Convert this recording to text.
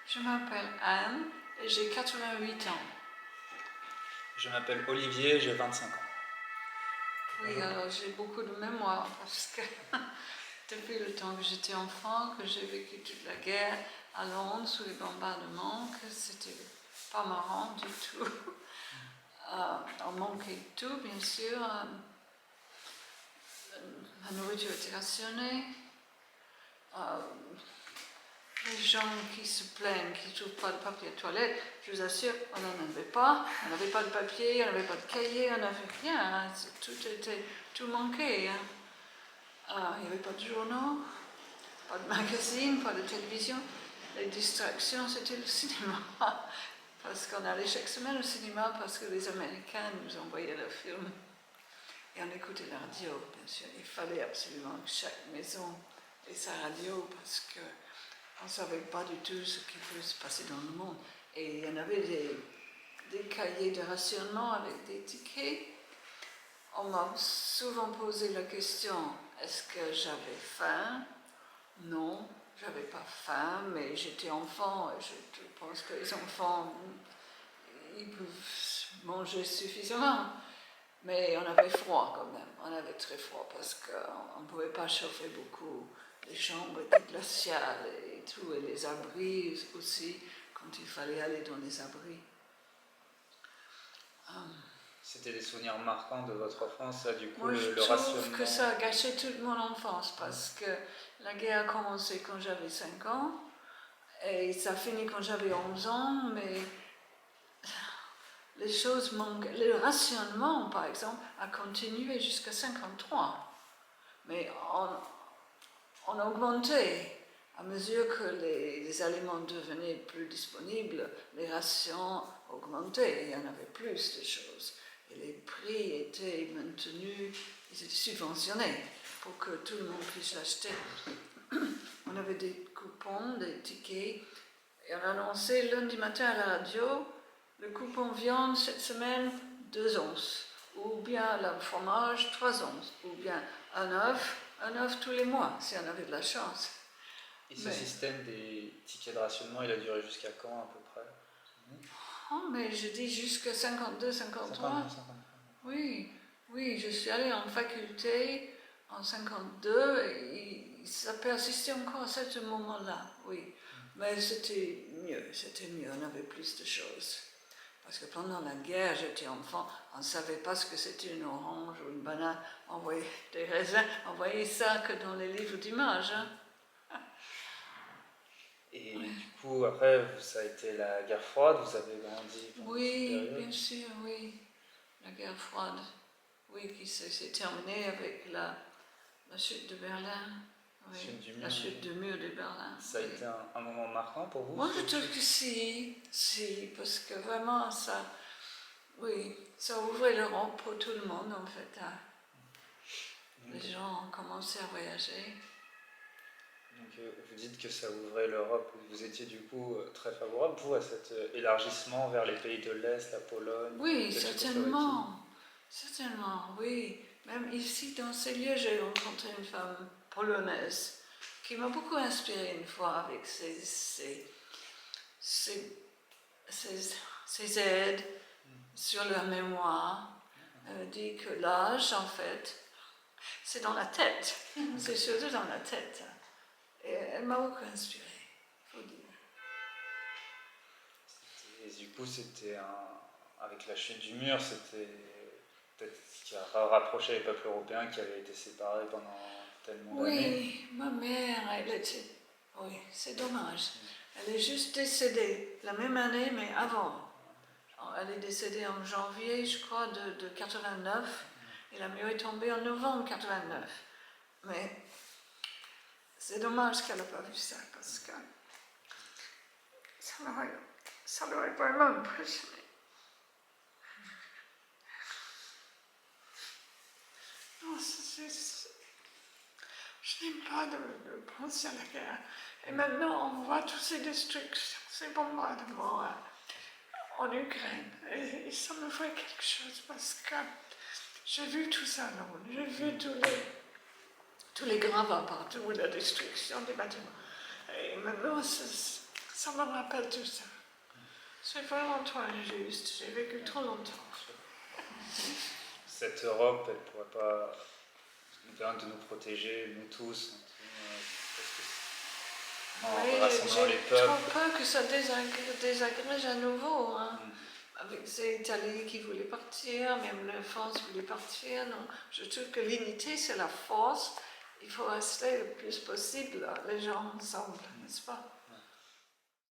Je m'appelle Anne et j'ai 88 ans. Je m'appelle Olivier, j'ai 25 ans. Oui, alors j'ai beaucoup de mémoire parce que depuis le temps que j'étais enfant, que j'ai vécu toute la guerre à Londres sous les bombardements, que c'était pas marrant du tout. On manquait de tout, bien sûr. La nourriture était rationnée. Les gens qui se plaignent, qui ne trouvent pas de papier de toilette, je vous assure, on n'en avait pas. On n'avait pas de papier, on n'avait pas de cahier, on n'avait rien. Hein. Tout manquait. Hein. Il n'y avait pas de journaux, pas de magazine, pas de télévision. Les distractions, c'était le cinéma. Parce qu'on allait chaque semaine au cinéma parce que les Américains nous envoyaient leurs films. Et on écoutait la radio, bien sûr. Il fallait absolument que chaque maison ait sa radio parce que on ne savait pas du tout ce qui pouvait se passer dans le monde. Et il y en avait des cahiers de rationnement avec des tickets. On m'a souvent posé la question, est-ce que j'avais faim? Non, j'avais pas faim, mais j'étais enfant. Et je pense que les enfants, ils peuvent manger suffisamment. Mais on avait froid quand même, on avait très froid parce qu'on ne pouvait pas chauffer beaucoup. Les chambres étaient glaciales et tout, et les abris aussi, quand il fallait aller dans les abris. C'était des souvenirs marquants de votre enfance, ça, du coup, Moi, je le trouve rationnement. que ça a gâché toute mon enfance parce que la guerre a commencé quand j'avais 5 ans et ça a fini quand j'avais 11 ans, mais les choses manquent. Le rationnement, par exemple, a continué jusqu'à 53. Mais on augmentait. À mesure que les aliments devenaient plus disponibles, les rations augmentaient, il y en avait plus de choses. Et les prix étaient maintenus, ils étaient subventionnés pour que tout le monde puisse l'acheter. On avait des coupons, des tickets, et on annonçait lundi matin à la radio, le coupon viande cette semaine, 2 onces, ou bien le fromage, 3 onces, ou bien un œuf tous les mois, si on avait de la chance. Et ce système des tickets de rationnement, il a duré jusqu'à quand à peu près? Oh, mais je dis jusqu'à 52, 53. Oui, je suis allée en faculté en 52 et ça persistait encore à ce moment-là, oui. Mais c'était mieux, on avait plus de choses. Parce que pendant la guerre, j'étais enfant, on ne savait pas ce que c'était une orange ou une banane, on voyait des raisins, on voyait ça que dans les livres d'images. Hein. Et du coup, après, ça a été la guerre froide, vous avez grandi pendant Oui, cette période. bien sûr, oui. La guerre froide, oui, qui s'est terminée avec la chute de Berlin. Oui, la chute du mur de Berlin. Ça a été un moment marquant pour vous? Moi, je trouve que si, parce que vraiment, ça ouvrait l'Europe pour tout le monde, en fait. Hein. Les gens ont commencé à voyager. Donc, vous dites que ça ouvrait l'Europe. Vous étiez du coup très favorable, vous, à cet élargissement vers les pays de l'Est, la Pologne? Oui, certainement. Certainement, oui. Même ici, dans ces lieux, j'ai rencontré une femme polonaise qui m'a beaucoup inspirée une fois avec ses aides sur leur mémoire. Elle dit que l'âge, en fait, c'est dans la tête. C'est surtout dans la tête. Et elle m'a beaucoup inspirée, il faut dire. Et du coup, c'était avec la chute du mur, c'était peut-être ce qui a rapproché les peuples européens qui avaient été séparés pendant tellement d'années. Oui, ma mère, elle était... Oui, c'est dommage. Elle est juste décédée la même année, mais avant. Elle est décédée en janvier, je crois, de 89. Et la mur est tombée en novembre 89. Mais c'est dommage qu'elle n'a pas vu ça, parce que ça l'aurait vraiment impressionné. Non, je n'aime pas de penser à la guerre. Et maintenant, on voit toutes ces destructions, ces bombardements en Ukraine. Et ça me fait quelque chose, parce que j'ai vu tout ça, non? J'ai vu tous les gravats partout, la destruction des bâtiments. Et maintenant, Ça me rappelle tout ça. C'est vraiment trop injuste. J'ai vécu trop longtemps. Cette Europe, elle ne pourrait pas nous permettre de nous protéger, nous tous, en Oui, rassemblant les j'ai peuples. trop peur que ça désagrège à nouveau. Hein. Avec ces Italiens qui voulaient partir, même la France voulait partir. Non. Je trouve que l'unité, c'est la force. Il faut rester le plus possible, les gens ensemble, n'est-ce pas?